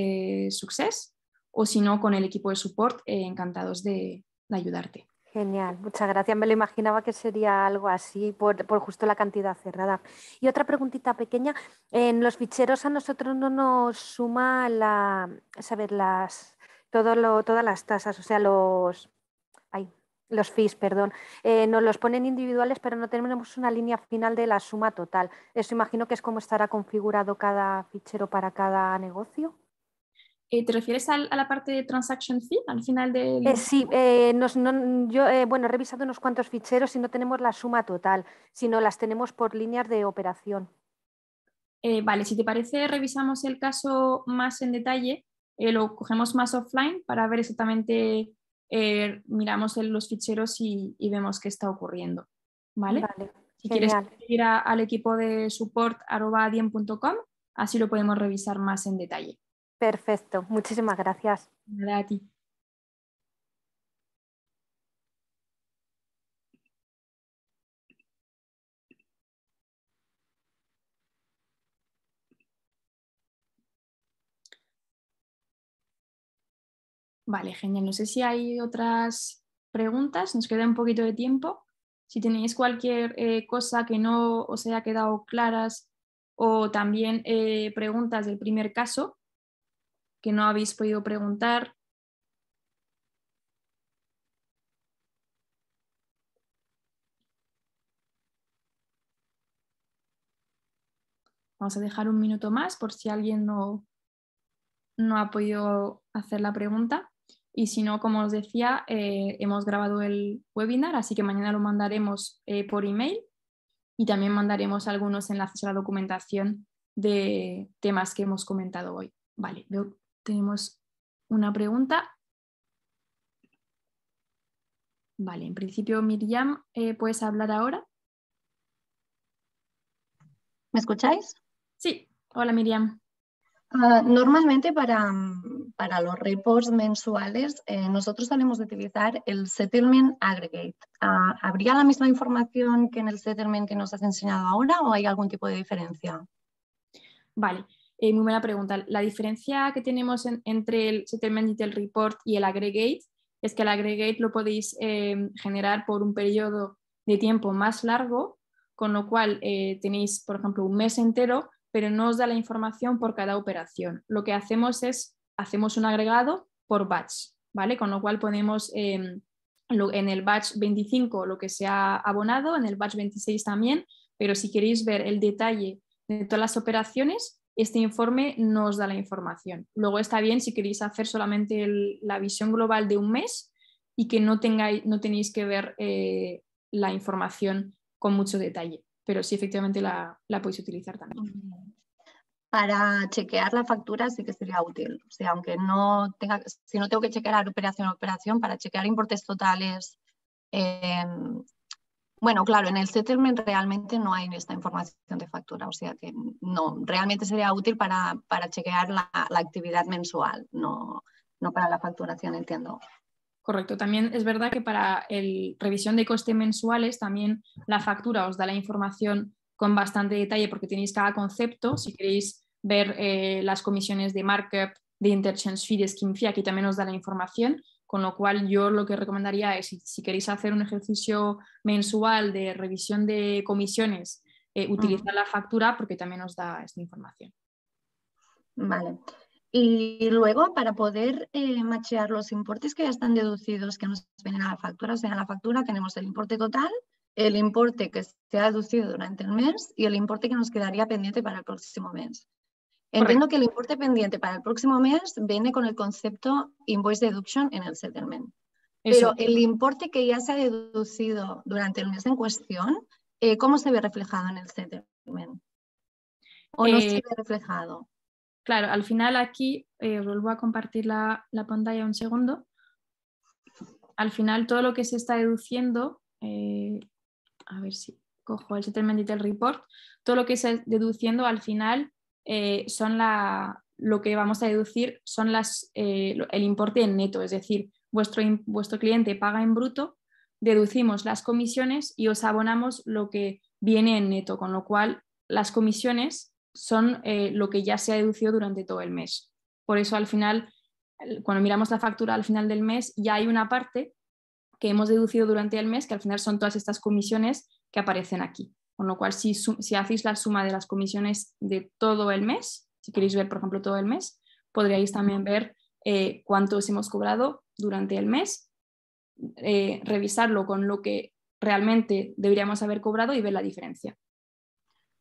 success, o si no, con el equipo de support, encantados de ayudarte.
Genial, muchas gracias. Me lo imaginaba que sería algo así por justo la cantidad cerrada. Y otra preguntita pequeña. En los ficheros a nosotros no nos suma todas las tasas, o sea, los fees, perdón. Nos los ponen individuales, pero no tenemos una línea final de la suma total. Eso imagino que es como estará configurado cada fichero para cada negocio.
¿Te refieres a la parte de transaction fee al final del...?
Sí, yo he revisado unos cuantos ficheros y no tenemos la suma total, sino las tenemos por líneas de operación.
Vale, si te parece, revisamos el caso más en detalle, lo cogemos más offline para ver exactamente, miramos los ficheros y vemos qué está ocurriendo. ¿Vale?
Vale,
Si
genial.
quieres ir al equipo de support@adyen.com, así lo podemos revisar más en detalle.
Perfecto, muchísimas gracias.
Nada, a ti. Vale, genial. No sé si hay otras preguntas, nos queda un poquito de tiempo. Si tenéis cualquier cosa que no os haya quedado claras o también preguntas del primer caso que no habéis podido preguntar. Vamos a dejar un minuto más por si alguien no ha podido hacer la pregunta. Y si no, como os decía, hemos grabado el webinar, así que mañana lo mandaremos por email y también mandaremos algunos enlaces a la documentación de temas que hemos comentado hoy. Vale, tenemos una pregunta. Vale, en principio, Miriam, ¿puedes hablar ahora?
¿Me escucháis?
Sí, hola Miriam.
Normalmente para los reports mensuales nosotros solemos utilizar el Settlement Aggregate. ¿Habría la misma información que en el Settlement que nos has enseñado ahora o hay algún tipo de diferencia?
Vale, muy buena pregunta. La diferencia que tenemos entre el Settlement Detail Report y el Aggregate es que el Aggregate lo podéis generar por un periodo de tiempo más largo, con lo cual tenéis, por ejemplo, un mes entero, pero no os da la información por cada operación. Lo que hacemos es, hacemos un agregado por batch, ¿vale? Con lo cual ponemos en el batch 25 lo que se ha abonado, en el batch 26 también, pero si queréis ver el detalle de todas las operaciones, este informe nos da la información. Luego está bien si queréis hacer solamente la visión global de un mes y que no tenéis que ver la información con mucho detalle, pero sí efectivamente la podéis utilizar también.
Para chequear la factura sí que sería útil. O sea, aunque no tenga, si no tengo que chequear operación a operación, para chequear importes totales. Bueno, claro, en el settlement realmente no hay esta información de factura, o sea que no, realmente sería útil para chequear la actividad mensual, no para la facturación, entiendo.
Correcto, también es verdad que para revisión de costes mensuales también la factura os da la información con bastante detalle porque tenéis cada concepto. Si queréis ver las comisiones de markup, de interchange fee, de scheme fee, aquí también os da la información, con lo cual yo lo que recomendaría es si queréis hacer un ejercicio mensual de revisión de comisiones, utilizar la factura porque también os da esta información.
Vale. Y luego, para poder machear los importes que ya están deducidos, que nos vienen a la factura, o sea, en la factura tenemos el importe total, el importe que se ha deducido durante el mes y el importe que nos quedaría pendiente para el próximo mes. Entiendo que el importe pendiente para el próximo mes viene con el concepto invoice deduction en el settlement. Pero el importe que ya se ha deducido durante el mes en cuestión, ¿cómo se ve reflejado en el settlement? ¿O no se ve reflejado?
Claro, al final aquí, os vuelvo a compartir la pantalla un segundo. Al final todo lo que se está deduciendo, a ver si cojo el Settlement Detail Report, todo lo que se está deduciendo al final lo que vamos a deducir son el importe en neto, es decir, vuestro cliente paga en bruto, deducimos las comisiones y os abonamos lo que viene en neto, con lo cual las comisiones son lo que ya se ha deducido durante todo el mes. Por eso al final, cuando miramos la factura al final del mes, ya hay una parte que hemos deducido durante el mes, que al final son todas estas comisiones que aparecen aquí. Con lo cual, si hacéis la suma de las comisiones de todo el mes, si queréis ver, por ejemplo, todo el mes, podríais también ver cuántos hemos cobrado durante el mes, revisarlo con lo que realmente deberíamos haber cobrado y ver la diferencia.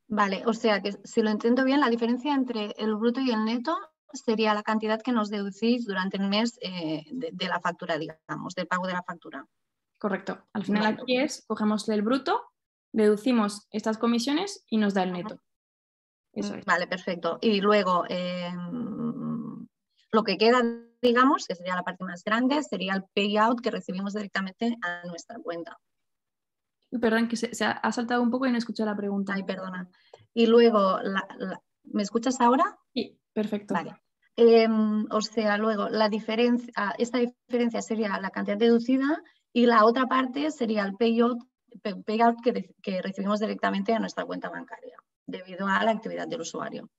Vale, o sea que si lo entiendo bien, la diferencia entre el bruto y el neto sería la cantidad que nos deducís durante el mes de la factura, digamos, del pago de la factura.
Correcto. Al final aquí cogemos el bruto, deducimos estas comisiones y nos da el neto. Eso es.
Vale, perfecto. Y luego, lo que queda, digamos, que sería la parte más grande, sería el payout que recibimos directamente a nuestra cuenta.
Perdón, que se ha saltado un poco y no escuché la pregunta.
Ay, perdona. Y luego, ¿me escuchas ahora?
Sí, perfecto. Vale.
O sea, luego, esta diferencia sería la cantidad deducida y la otra parte sería el payout que recibimos directamente a nuestra cuenta bancaria, debido a la actividad del usuario.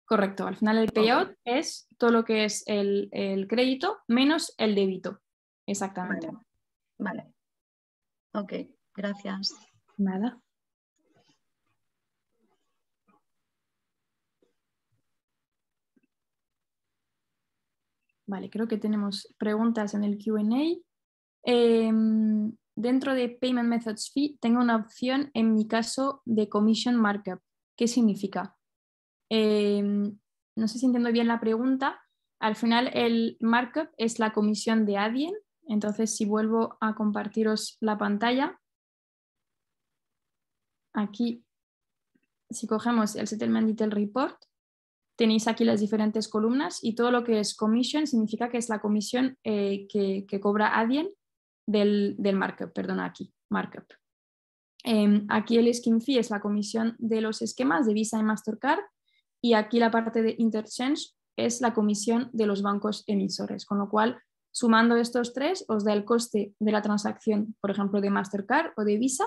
Correcto. Al final el payout es todo lo que es el crédito menos el débito. Exactamente.
Vale. Ok. Gracias.
Nada. Vale, creo que tenemos preguntas en el Q&A. Dentro de Payment Methods Fee tengo una opción, en mi caso, de Commission Markup. ¿Qué significa? No sé si entiendo bien la pregunta. Al final el markup es la comisión de Adyen. Entonces, si vuelvo a compartiros la pantalla, aquí, si cogemos el Settlement Detail Report, tenéis aquí las diferentes columnas y todo lo que es commission significa que es la comisión que cobra Adyen del markup, perdona, aquí, markup. Aquí el scheme fee es la comisión de los esquemas de Visa y Mastercard y aquí la parte de interchange es la comisión de los bancos emisores, con lo cual sumando estos tres os da el coste de la transacción, por ejemplo, de Mastercard o de Visa,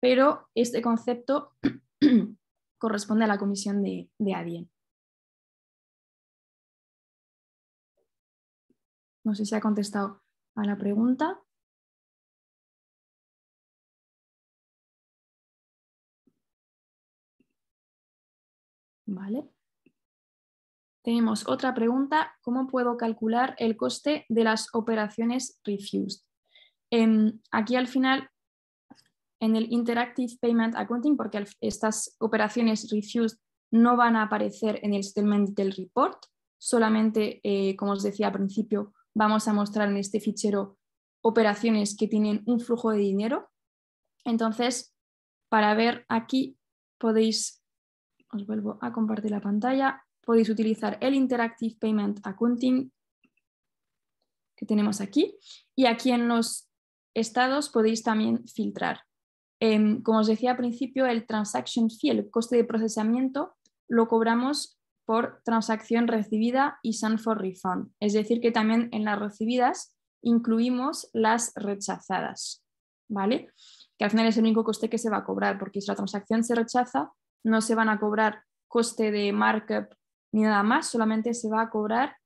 pero este concepto corresponde a la comisión de Adyen. No sé si ha contestado a la pregunta. Vale. Tenemos otra pregunta. ¿Cómo puedo calcular el coste de las operaciones refused? Aquí al final en el Interactive Payment Accounting, porque estas operaciones refused no van a aparecer en el Settlement Detail Report, solamente, como os decía al principio, vamos a mostrar en este fichero operaciones que tienen un flujo de dinero. Entonces, para ver aquí podéis, os vuelvo a compartir la pantalla, podéis utilizar el Interactive Payment Accounting que tenemos aquí, y aquí en los estados podéis también filtrar. Como os decía al principio, el transaction fee, el coste de procesamiento, lo cobramos por transacción recibida y send for refund. Es decir, que también en las recibidas incluimos las rechazadas, ¿vale? Que al final es el único coste que se va a cobrar, porque si la transacción se rechaza, no se van a cobrar coste de markup ni nada más, solamente se va a cobrar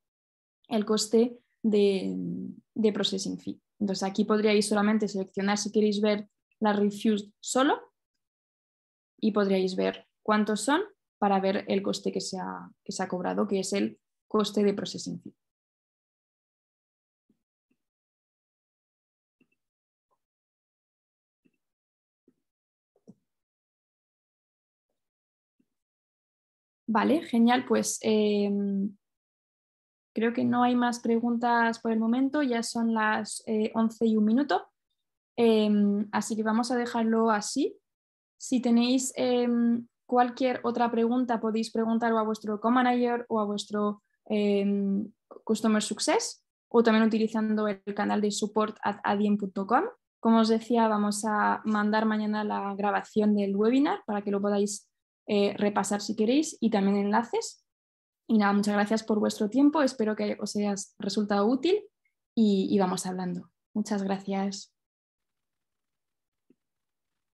el coste de processing fee. Entonces aquí podríais solamente seleccionar si queréis ver la refused solo y podríais ver cuántos son para ver el coste que se ha cobrado, que es el coste de processing fee. Vale, genial, pues creo que no hay más preguntas por el momento, ya son las 11:01. Así que vamos a dejarlo así. Si tenéis cualquier otra pregunta, podéis preguntar a vuestro co-manager o a vuestro Customer Success, o también utilizando el canal de support@adyen.com. Como os decía, vamos a mandar mañana la grabación del webinar para que lo podáis repasar si queréis, y también enlaces. Y nada, muchas gracias por vuestro tiempo, espero que os haya resultado útil y vamos hablando. Muchas gracias.